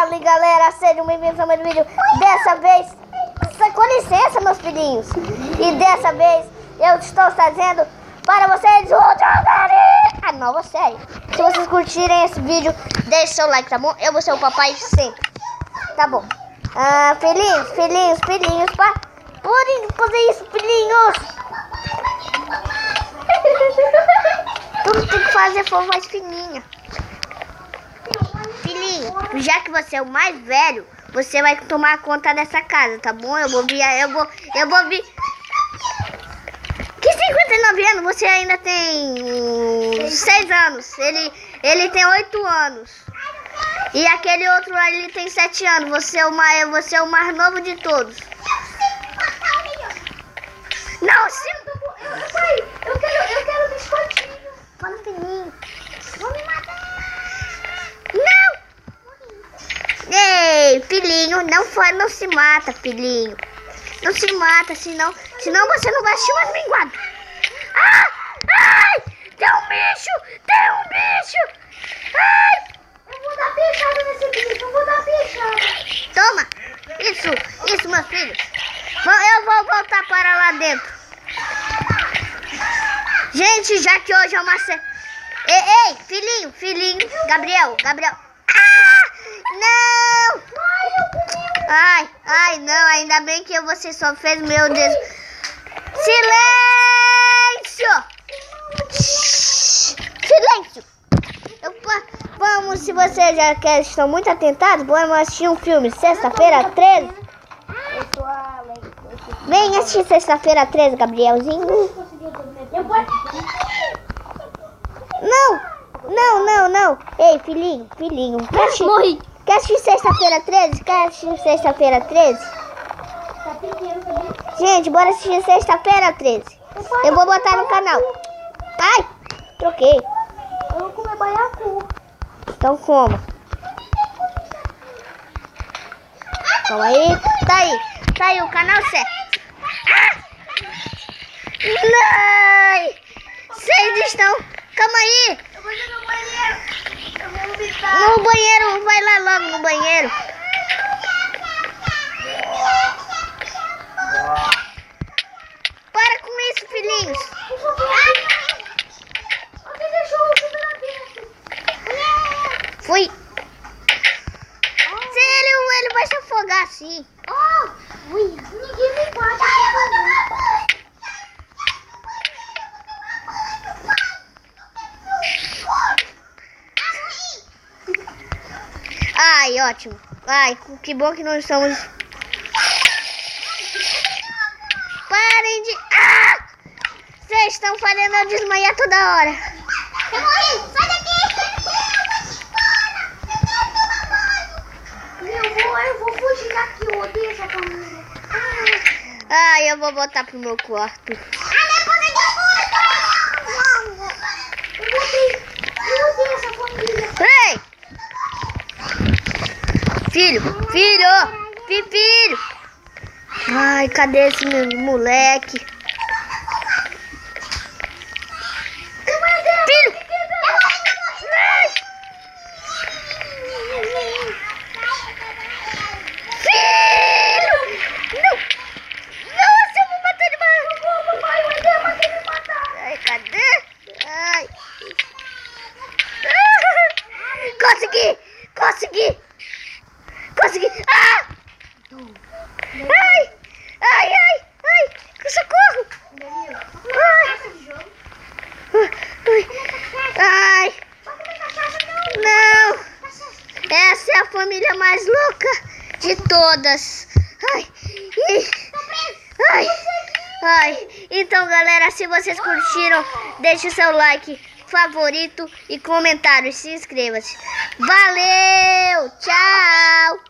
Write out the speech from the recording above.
Fala galera, sejam bem-vindos a mais um vídeo. Dessa vez, com licença meus filhinhos, e dessa vez eu estou trazendo para vocês a nova série. Se vocês curtirem esse vídeo, deixe seu like, tá bom? Eu vou ser o papai sempre, tá bom? Filhinhos, podem fazer isso, filhinhos. Tudo tem que fazer for mais fininha. Filhinho, já que você é o mais velho, você vai tomar conta dessa casa, tá bom? Eu vou vir. Que 59 anos? Você ainda tem 6 anos. Ele tem 8 anos. E aquele outro lá, ele tem 7 anos. Você é o mais novo de todos. Não, sim. Eu quero biscoitinho. Fala, filhinho. Vou me matar. Não! Ei, filhinho, não se mata, filhinho. Não se mata, senão você não vai assistir mais minguado. Ai! Tem um bicho! Ai! Eu vou dar peixada nesse bicho, Toma! Isso, meus filhos. Eu vou voltar para lá dentro. Gente, já que hoje é uma... Ei, filhinho, Gabriel. Não! Ai, não, ainda bem que você só fez, meu Deus. Silêncio! Vamos, se vocês já estão muito atentados, vamos assistir um filme, Sexta-feira 13. Vem assistir Sexta-feira 13, Gabrielzinho. Não. Ei, filhinho. Quer assistir Sexta-feira 13? Gente, bora assistir Sexta-feira 13. Eu vou botar no canal. Ai, troquei. Eu vou comer baiacu. Então coma. Calma aí. Tá aí o canal certo. Não! Vocês estão... Calma aí. Eu vou ir no banheiro. Eu vou vomitar. No banheiro, vai lá logo no banheiro. Para com isso, filhinhos. Você deixou o chuva lá dentro. Fui. Se ele vai se afogar assim. Ninguém me pode. Ai, ótimo. Ai, que bom que nós estamos... Parem de... Vocês estão fazendo eu desmaiar toda hora. Eu morri. Sai daqui. Eu vou fugir daqui. Eu odeio essa família. Ai, eu vou voltar pro meu quarto. Eu odeio essa família. Ei! Filho! Ai, cadê esse meu moleque? Filho! Nossa, eu vou matar ele mais. Papai, eu odeio matar me matar. Ai, cadê? Ai. Consegui! Ai! Socorro! Ai! Não! Essa é a família mais louca de todas. Ai! Então, galera, se vocês curtiram, deixe o seu like, favorito e comentário. Se inscreva-se. Valeu! Tchau!